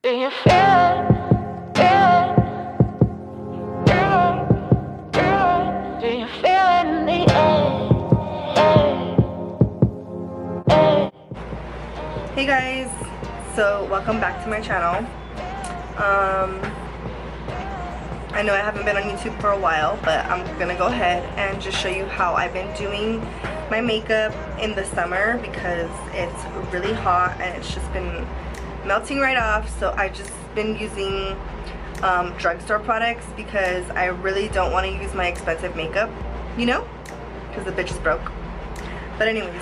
Do you feel it? Do you feel it in the air? Hey guys, so welcome back to my channel. I know I haven't been on YouTube for a while, but I'm gonna go ahead and just show you how I've been doing my makeup in the summer because it's really hot and it's just been melting right off. So I've just been using drugstore products because I really don't want to use my expensive makeup, you know, because the bitch is broke. But anyways,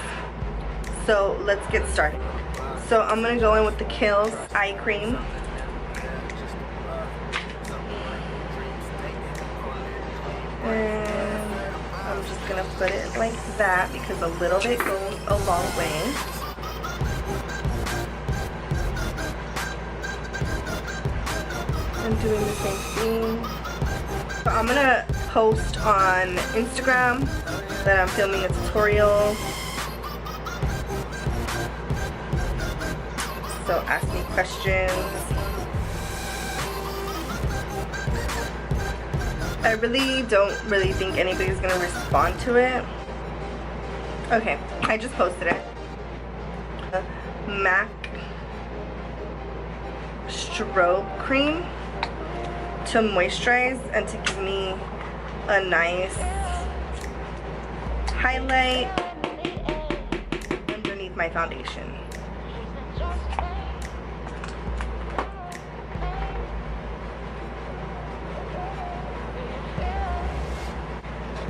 so let's get started. So I'm gonna go in with the Kiehl's eye cream. And I'm just gonna put it like that because a little bit goes a long way. I'm doing the same thing. So I'm gonna post on Instagram that I'm filming a tutorial. So ask me questions. I really don't think anybody's gonna respond to it. Okay, I just posted it. MAC strobe cream to moisturize and to give me a nice highlight underneath my foundation.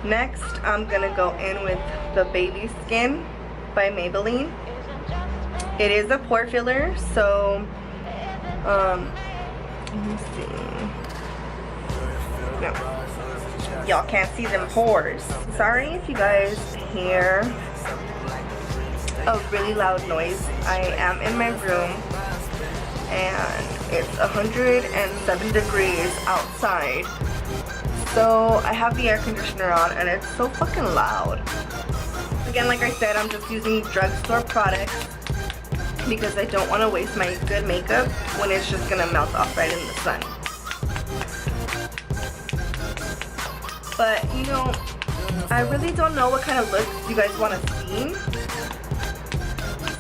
Next, I'm gonna go in with the Baby Skin by Maybelline. It is a pore filler, so let me see. No, y'all can't see them pores. Sorry if you guys hear a really loud noise. I am in my room and it's 107 degrees outside. So I have the air conditioner on and it's so fucking loud. Again, like I said, I'm just using drugstore products because I don't want to waste my good makeup when it's just gonna melt off right in the sun. But you know, I really don't know what kind of looks you guys want to see.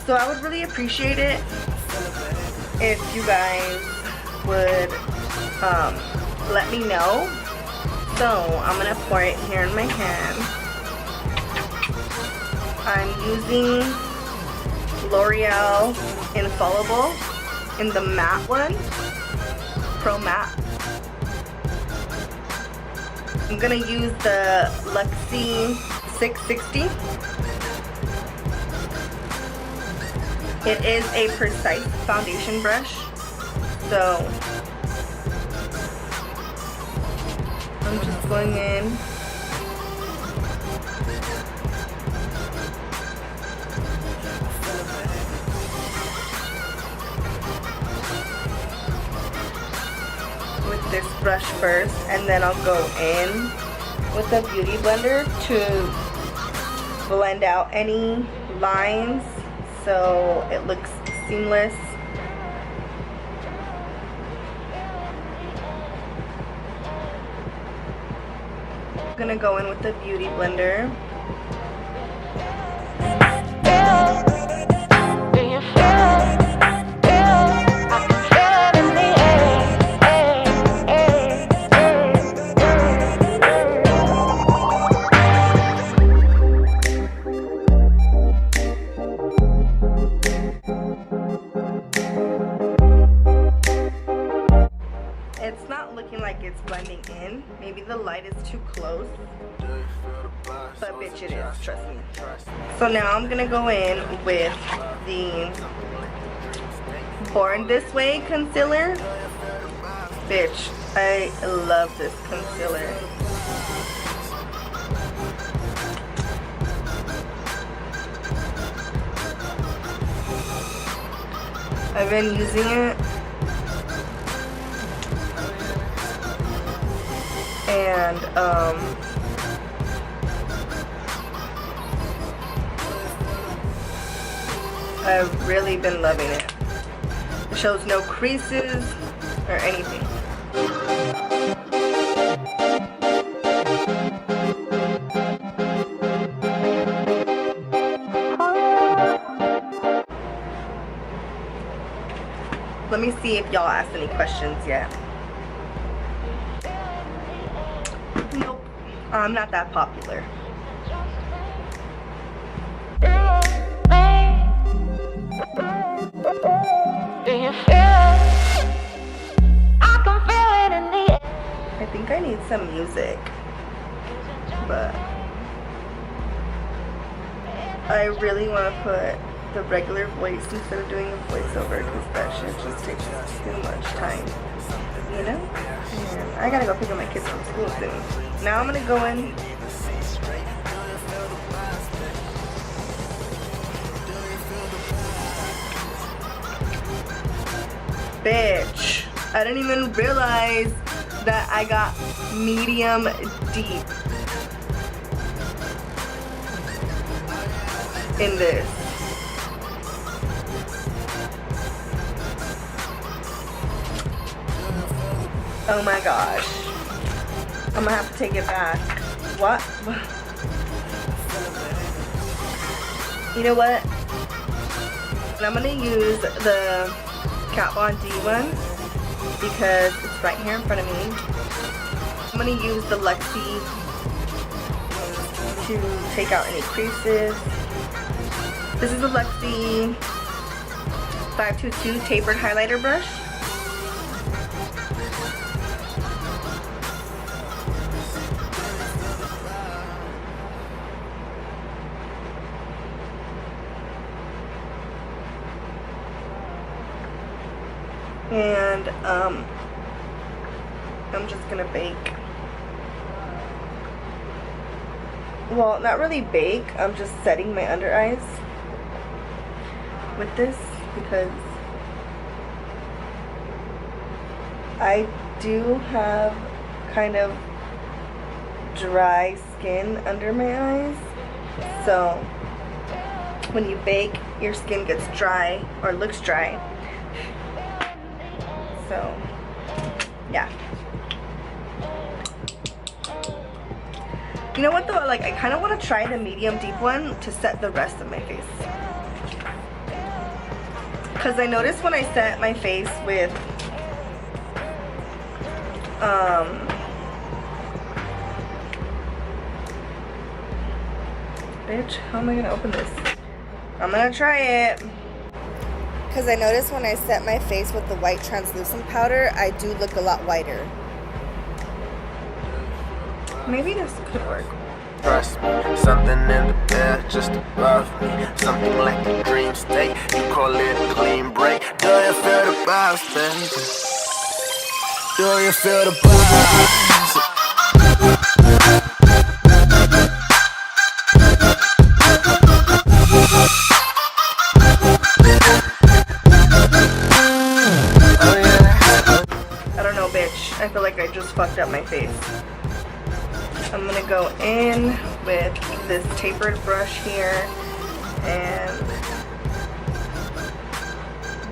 So I would really appreciate it if you guys would let me know. So I'm gonna pour it here in my hand. I'm using L'Oreal Infallible in the matte one, Pro Matte. I'm gonna use the Luxie 660. It is a precise foundation brush, so I'm just going in with this brush first, and then I'll go in with the beauty blender to blend out any lines so it looks seamless. I'm gonna go in with the beauty blender. Do you feel it? I can feel it in the It's not looking like it's blending in. Maybe the light is too close. But bitch, it is, trust me. So now I'm gonna go in with the Born This Way concealer. Bitch, I love this concealer. I've been using it and I've really been loving it. shows no creases or anything. Let me see if y'all asked any questions yet. Nope, I'm not that popular. Do you feel it? I can feel it in the air. I think I need some music, but I really want to put the regular voice instead of doing a voiceover because that shit just takes too much time, you know? And I gotta go pick up my kids from school soon. Now I'm gonna go in. Bitch, I didn't even realize that I got medium deep in this. Oh my gosh. I'm gonna have to take it back. What? You know what? I'm gonna use the Kat Von D one because it's right here in front of me. I'm gonna use the Luxie to take out any creases. This is the Luxie 522 tapered highlighter brush. And I'm just gonna bake. Well, not really bake, I'm just setting my under eyes with this because I do have kind of dry skin under my eyes, so when you bake your skin gets dry or looks dry. So, yeah. You know what though? Like, I kind of want to try the medium deep one to set the rest of my face. Because I noticed when I set my face with, bitch, how am I going to open this? I'm going to try it. Because I noticed when I set my face with the white translucent powder, I do look a lot whiter. Maybe this could work. Trust me, something in the air just above me. Something like a dream state, you call it a clean break. Do you feel the vibes, baby? Do you feel the vibes? I feel like I just fucked up my face. I'm gonna go in with this tapered brush here and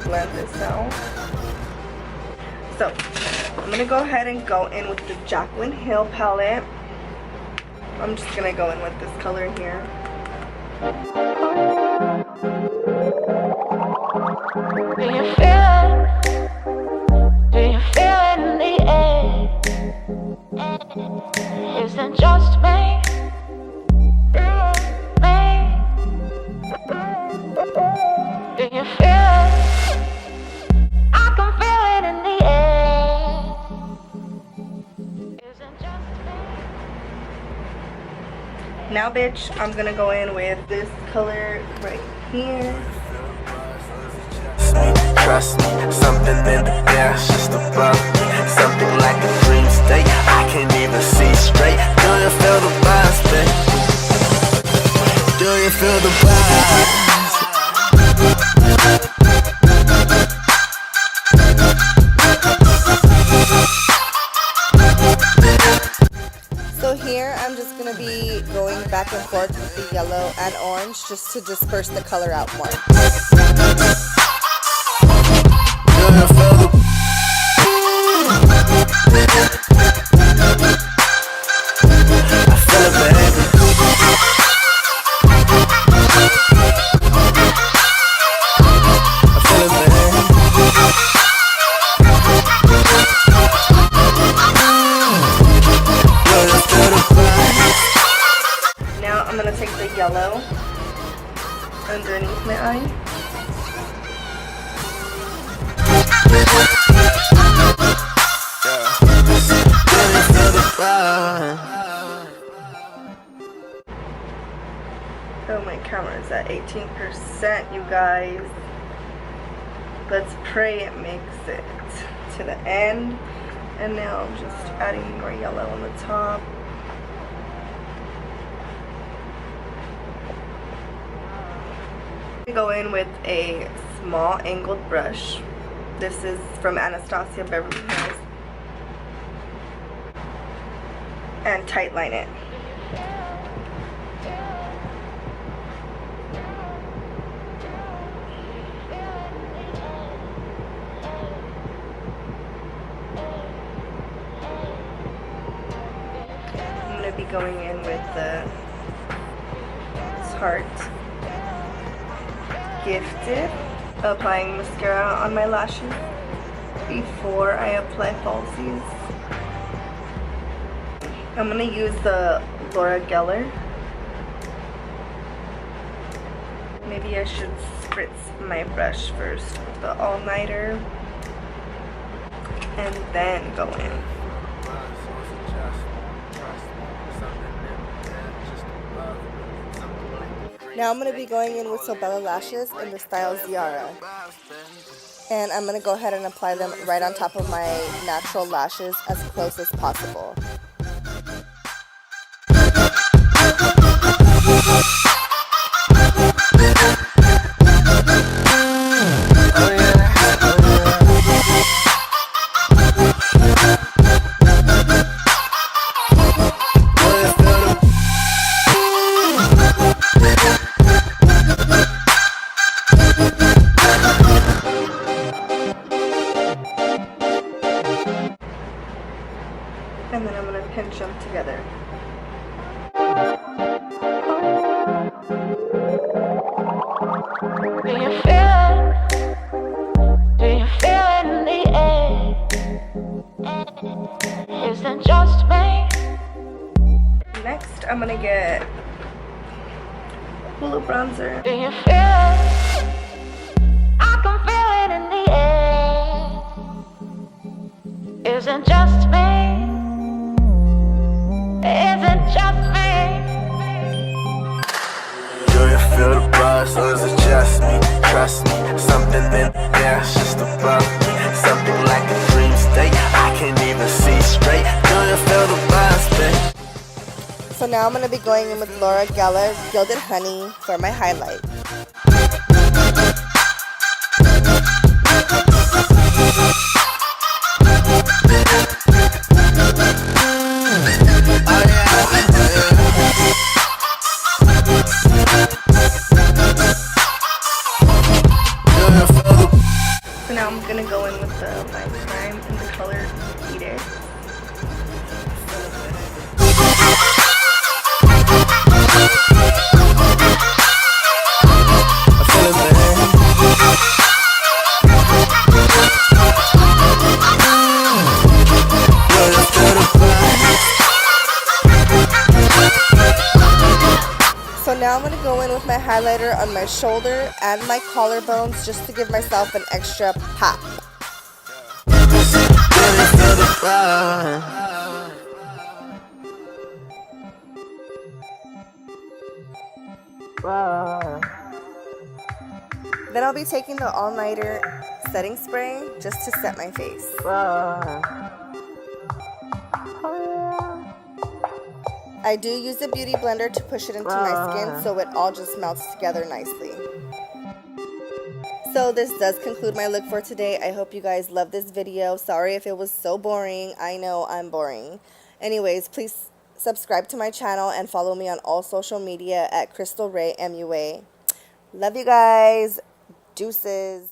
blend this out. So I'm gonna go ahead and go in with the Jaclyn Hill palette. I'm just gonna go in with this color here. Do you feel it? Do you feel it in the air? Isn't just me? Do you feel it? I can feel it in the air. Isn't just me? Now, bitch, I'm gonna go in with this color right here. Trust me, something in the air just above me. Something like a dream state, I can't even see straight. Do you feel the vibes, baby? Do you feel the vibes? So here I'm just gonna be going back and forth with the yellow and orange just to disperse the color out more. Do Oh, my camera is at 18%, you guys. Let's pray it makes it to the end. And now I'm just adding more yellow on the top. Go in with a small angled brush. This is from Anastasia Beverly Hills. And tight line it. I'm going to be going in with the Tarte Gifted, applying mascara on my lashes before I apply falsies. I'm going to use the Laura Geller. Maybe I should spritz my brush first with the all-nighter and then go in. Now I'm going to be going in with Sobella lashes in the style Ziara. And I'm going to go ahead and apply them right on top of my natural lashes as close as possible. And then I'm going to pinch them together. Do you feel it? Do you feel it in the air? Is it just me? Next, I'm going to get Hulu bronzer. Do you feel it? I can feel it in the air. Is it just me? Is it just me? Do you feel the buzz or is it just me? Trust me, something in there is just above me. Something like a dream state, I can't even see straight. Do you feel the buzz, babe? So now I'm going to be going in with Laura Geller Gilded Honey for my highlight. So now I'm going to go in with the Lifetime in the color Eat It. So now I'm going to go in with my highlighter on my shoulder and my collarbones just to give myself an extra pop. Then I'll be taking the all-nighter setting spray just to set my face. I do use a beauty blender to push it into my skin so it all just melts together nicely. So this does conclude my look for today. I hope you guys love this video. Sorry if it was so boring. I know I'm boring. Anyways, please subscribe to my channel and follow me on all social media at Crystal Ray MUA. Love you guys. Deuces.